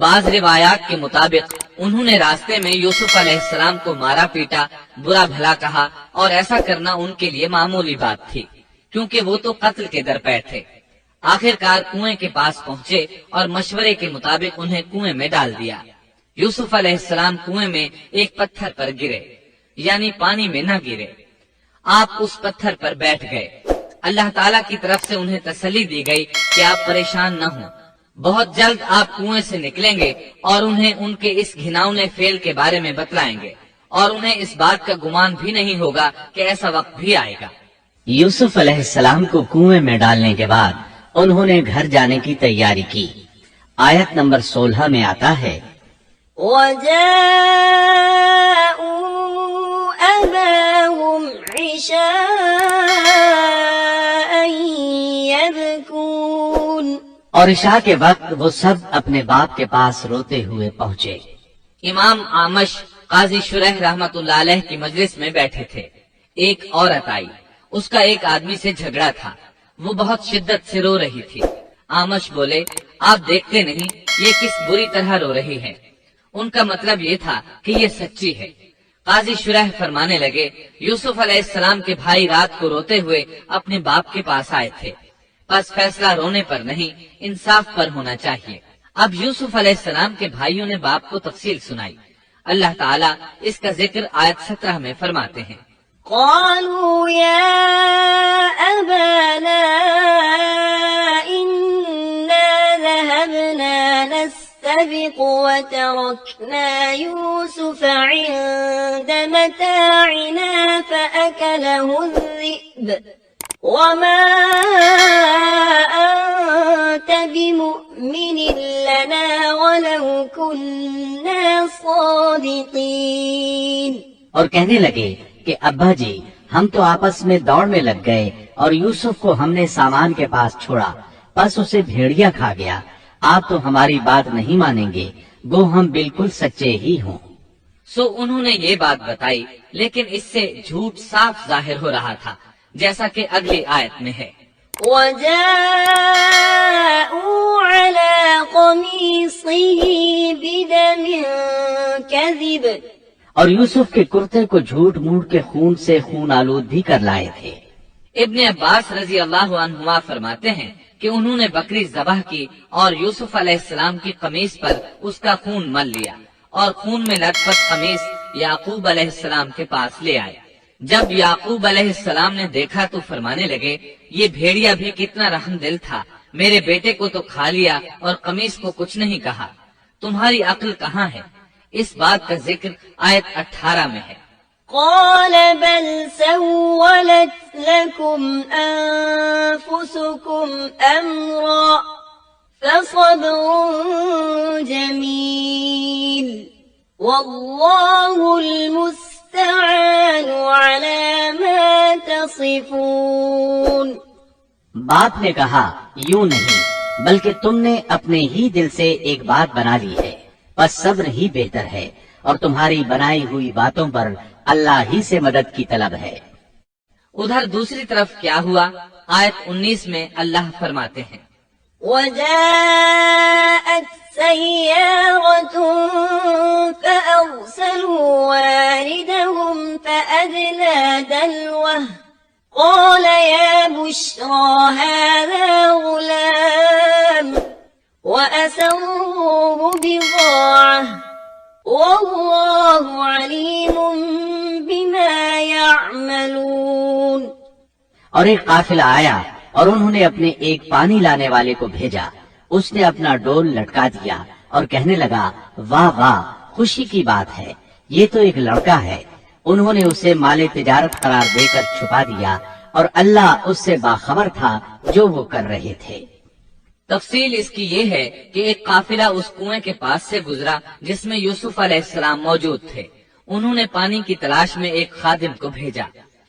بعض روایات کے مطابق انہوں نے راستے میں یوسف علیہ السلام کو مارا پیٹا، برا بھلا کہا، اور ایسا کرنا ان کے لیے معمولی بات تھی کیونکہ وہ تو قتل کے درپے تھے۔ آخر کار کنویں کے پاس پہنچے اور مشورے کے مطابق انہیں کنویں میں ڈال دیا۔ یوسف علیہ السلام کنویں میں ایک پتھر پر گرے، یعنی پانی میں نہ گرے۔ آپ اس پتھر پر بیٹھ گئے۔ اللہ تعالیٰ کی طرف سے انہیں تسلی دی گئی کہ آپ پریشان نہ ہوں، بہت جلد آپ کنویں سے نکلیں گے اور انہیں ان کے اس گھناؤنے فعل کے بارے میں بتلائیں گے، اور انہیں اس بات کا گمان بھی نہیں ہوگا کہ ایسا وقت بھی آئے گا۔ یوسف علیہ السلام کو کنویں میں ڈالنے کے بعد انہوں نے گھر جانے کی تیاری کی۔ آیت نمبر 16 میں آتا ہے، وَجَاءُوا أَبَاهُمْ عِشَاءً يَبْكُونَ، اور عشاء کے وقت وہ سب اپنے باپ کے پاس روتے ہوئے پہنچے۔ امام آمش قاضی شریح رحمت اللہ علیہ کی مجلس میں بیٹھے تھے۔ ایک عورت آئی، اس کا ایک آدمی سے جھگڑا تھا، وہ بہت شدت سے رو رہی تھی۔ آمش بولے، آپ دیکھتے نہیں یہ کس بری طرح رو رہی ہے؟ ان کا مطلب یہ تھا کہ یہ سچی ہے۔ قاضی شریح فرمانے لگے، یوسف علیہ السلام کے بھائی رات کو روتے ہوئے اپنے باپ کے پاس آئے تھے، بس فیصلہ رونے پر نہیں انصاف پر ہونا چاہیے۔ اب یوسف علیہ السلام کے بھائیوں نے باپ کو تفصیل سنائی۔ اللہ تعالیٰ اس کا ذکر آیت 17 میں فرماتے ہیں، قالوا يا أبانا إنا ذهبنا نستبق وتركنا يوسف عند متاعنا فأكله الذئب وما أنت بمؤمن لنا ولو كنا صادقين۔ اور کہنے لگے کہ ابا جی، ہم تو آپس میں دوڑ میں لگ گئے اور یوسف کو ہم نے سامان کے پاس چھوڑا، بس اسے بھیڑیا کھا گیا۔ آپ تو ہماری بات نہیں مانیں گے، گو ہم بالکل سچے ہی ہوں۔ سو انہوں نے یہ بات بتائی، لیکن اس سے جھوٹ صاف ظاہر ہو رہا تھا، جیسا کہ اگلی آیت میں ہے، وَجَاءُوا عَلَى قَمِيصِهِ بِدَمٍ كَذِبٍ، اور یوسف کے کرتے کو جھوٹ موٹ کے خون سے خون آلود بھی کر لائے تھے۔ ابن عباس رضی اللہ عنہما فرماتے ہیں کہ انہوں نے بکری ذبح کی اور یوسف علیہ السلام کی قمیص پر اس کا خون مل لیا اور خون میں لت پت قمیص یعقوب علیہ السلام کے پاس لے آئے۔ جب یعقوب علیہ السلام نے دیکھا تو فرمانے لگے، یہ بھیڑیا بھی کتنا رحم دل تھا، میرے بیٹے کو تو کھا لیا اور قمیص کو کچھ نہیں کہا، تمہاری عقل کہاں ہے؟ اس بات کا ذکر آیت 18 میں ہے۔ قال بل سولت لكم أنفسكم أمرا فصبر جميل والله المستعان على ما تصفون۔ باپ نے کہا، یوں نہیں، بلکہ تم نے اپنے ہی دل سے ایک بات بنا لی ہے، بس صبر ہی بہتر ہے، اور تمہاری بنائی ہوئی باتوں پر اللہ ہی سے مدد کی طلب ہے۔ ادھر دوسری طرف کیا ہوا؟ آیت 19 میں اللہ فرماتے ہیں، وجاءت سيارة فأرسلوا واردهم فأدلى دلوه قال يا بشرى هذا غلام وأسروه بضاعة والله عليم بما يعملون۔ اور ایک قافلہ آیا اور انہوں نے اپنے ایک پانی لانے والے کو بھیجا، اس نے اپنا ڈول لٹکا دیا اور کہنے لگا، واہ واہ، خوشی کی بات ہے، یہ تو ایک لڑکا ہے۔ انہوں نے اسے مال تجارت قرار دے کر چھپا دیا، اور اللہ اس سے باخبر تھا جو وہ کر رہے تھے۔ تفصیل اس کی یہ ہے کہ ایک قافلہ اس کنویں کے پاس سے گزرا جس میں یوسف علیہ السلام موجود تھے۔ انہوں نے پانی کی تلاش میں ایک خادم کو بھیجا،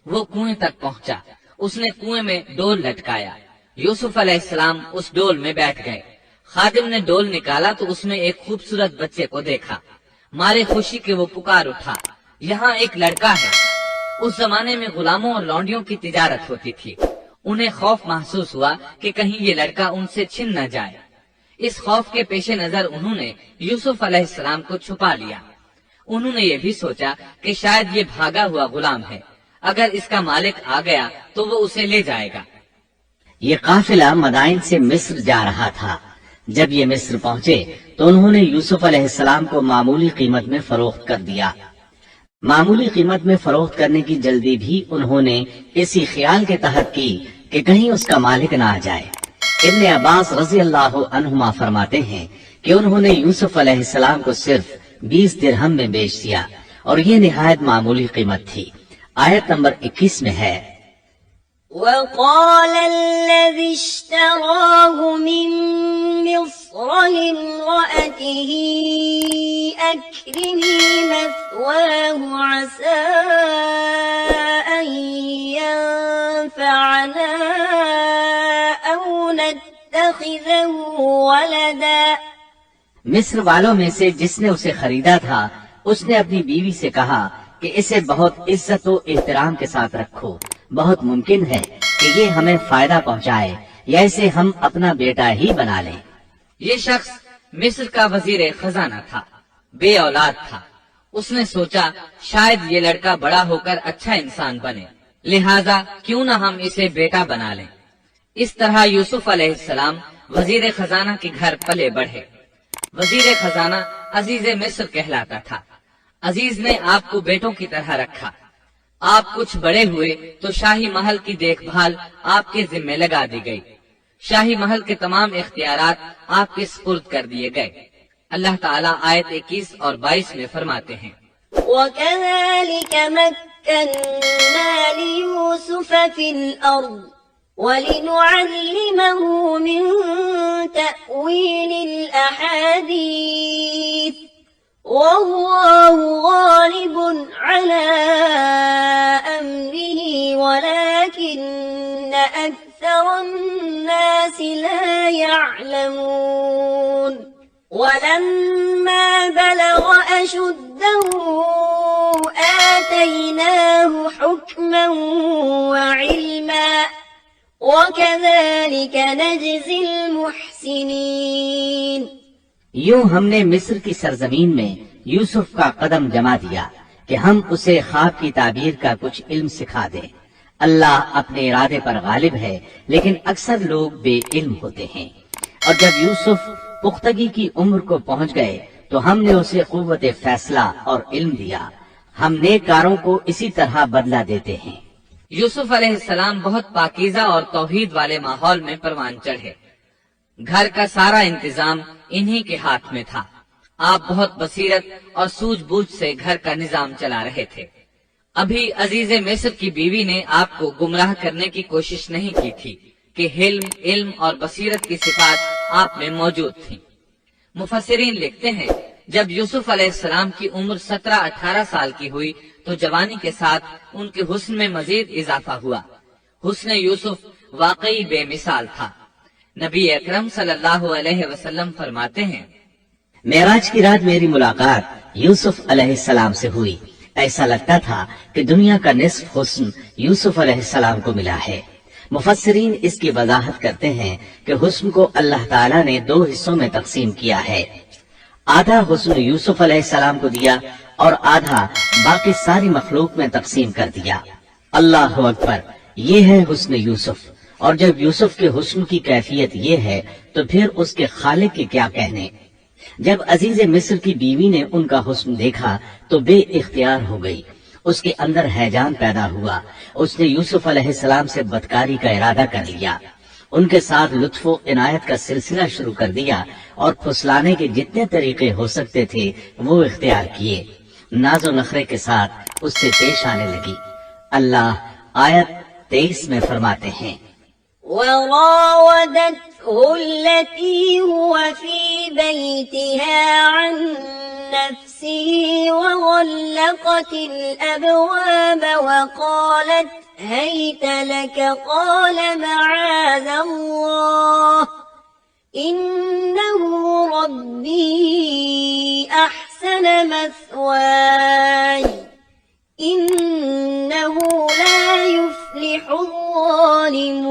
وہ کنویں تک پہنچا، اس نے کنویں میں ڈول لٹکایا، یوسف علیہ السلام اس ڈول میں بیٹھ گئے۔ خادم نے ڈول نکالا تو اس میں ایک خوبصورت بچے کو دیکھا، مارے خوشی کے وہ پکار اٹھا، یہاں ایک لڑکا ہے۔ اس زمانے میں غلاموں اور لونڈیوں کی تجارت ہوتی تھی، انہیں خوف محسوس ہوا کہ کہیں یہ لڑکا ان سے چھن نہ جائے، اس خوف کے پیش نظر انہوں نے یوسف علیہ السلام کو چھپا لیا۔ انہوں نے یہ بھی سوچا کہ شاید یہ بھاگا ہوا غلام ہے، اگر اس کا مالک آ گیا تو وہ اسے لے جائے گا۔ یہ قافلہ مدائن سے مصر جا رہا تھا۔ جب یہ مصر پہنچے تو انہوں نے یوسف علیہ السلام کو معمولی قیمت میں فروخت کر دیا۔ معمولی قیمت میں فروخت کرنے کی جلدی بھی انہوں نے اسی خیال کے تحت کی کہ کہیں اس کا مالک نہ آ جائے۔ ابن عباس رضی اللہ عنہما فرماتے ہیں کہ انہوں نے یوسف علیہ السلام کو صرف 20 درہم میں بیچ دیا، اور یہ نہایت معمولی قیمت تھی۔ آیت نمبر 21 میں ہے، وقال الذي اشتراه من مصر لامرأته أكرمي مثواه عسى أن ينفعنا أو نتخذه ولدا۔ مصر والوں میں سے جس نے اسے خریدا تھا اس نے اپنی بیوی سے کہا کہ اسے بہت عزت و احترام کے ساتھ رکھو، بہت ممکن ہے کہ یہ ہمیں فائدہ پہنچائے یا اسے ہم اپنا بیٹا ہی بنا لیں۔ یہ شخص مصر کا وزیر خزانہ تھا، بے اولاد تھا۔ اس نے سوچا شاید یہ لڑکا بڑا ہو کر اچھا انسان بنے، لہذا کیوں نہ ہم اسے بیٹا بنا لیں۔ اس طرح یوسف علیہ السلام وزیر خزانہ کے گھر پلے بڑھے۔ وزیر خزانہ عزیز مصر کہلاتا تھا۔ عزیز نے آپ کو بیٹوں کی طرح رکھا۔ آپ کچھ بڑے ہوئے تو شاہی محل کی دیکھ بھال آپ کے ذمہ لگا دی گئی۔ شاہی محل کے تمام اختیارات آپ کے سپرد کر دیے گئے۔ اللہ تعالیٰ آیت 21 اور 22 میں فرماتے ہیں، وَكَذَلِكَ مَكَّنَّا لِيُوسُفَ فِي الْأَرْضِ وَلِنُعَلِّمَهُ مِن تَأْوِيلِ الْأَحَادِيثِ وَاللَّهُ غَالِبٌ عَلَى أَمْرِهِ وَلَكِنَّ أَكْثَرَ النَّاسِ لَا يَعْلَمُونَ۔ وَلَمَّا بَلَغَ أَشُدَّهُ آتَيْنَاهُ حُكْمًا وَعِلْمًا وَكَذَلِكَ نَجْزِي الْمُحْسِنِينَ۔ یوں ہم نے مصر کی سرزمین میں یوسف کا قدم جما دیا کہ ہم اسے خواب کی تعبیر کا کچھ علم سکھا دیں۔ اللہ اپنے ارادے پر غالب ہے، لیکن اکثر لوگ بے علم ہوتے ہیں۔ اور جب یوسف پختگی کی عمر کو پہنچ گئے تو ہم نے اسے قوت فیصلہ اور علم دیا۔ ہم نیک کاروں کو اسی طرح بدلہ دیتے ہیں۔ یوسف علیہ السلام بہت پاکیزہ اور توحید والے ماحول میں پروان چڑھے۔ گھر کا سارا انتظام انہی کے ہاتھ میں تھا۔ آپ بہت بصیرت اور سوجھ بوجھ سے گھر کا نظام چلا رہے تھے۔ ابھی عزیز مصر کی بیوی نے آپ کو گمراہ کرنے کی کوشش نہیں کی تھی کہ حلم، علم اور بصیرت کی صفات آپ میں موجود تھیں۔ مفسرین لکھتے ہیں جب یوسف علیہ السلام کی عمر 17-18 سال کی ہوئی تو جوانی کے ساتھ ان کے حسن میں مزید اضافہ ہوا۔ حسن یوسف واقعی بے مثال تھا۔ نبی اکرم صلی اللہ علیہ وسلم فرماتے ہیں، معراج کی رات میری ملاقات یوسف علیہ السلام سے ہوئی۔ ایسا لگتا تھا کہ دنیا کا نصف حسن یوسف علیہ السلام کو ملا ہے۔ مفسرین اس کی وضاحت کرتے ہیں کہ حسن کو اللہ تعالیٰ نے 2 حصوں میں تقسیم کیا ہے۔ آدھا حسن یوسف علیہ السلام کو دیا اور آدھا باقی ساری مخلوق میں تقسیم کر دیا۔ اللہ اکبر، یہ ہے حسن یوسف۔ اور جب یوسف کے حسن کی کیفیت یہ ہے تو پھر اس کے خالق کے کیا کہنے۔ جب عزیز مصر کی بیوی نے ان کا حسن دیکھا تو بے اختیار ہو گئی۔ اس کے اندر ہیجان پیدا ہوا۔ اس نے یوسف علیہ السلام سے بدکاری کا ارادہ کر لیا۔ ان کے ساتھ لطف و عنایت کا سلسلہ شروع کر دیا اور پھسلانے کے جتنے طریقے ہو سکتے تھے وہ اختیار کیے۔ ناز و نخرے کے ساتھ اس سے پیش آنے لگی۔ اللہ آیت 23 میں فرماتے ہیں، وراودته التي هو في بيتها عن نفسه وغلقت الأبواب وقالت هيت لك قال معاذ الله إنه ربي أحسن مثواي إنه لا يفلح الظالمون۔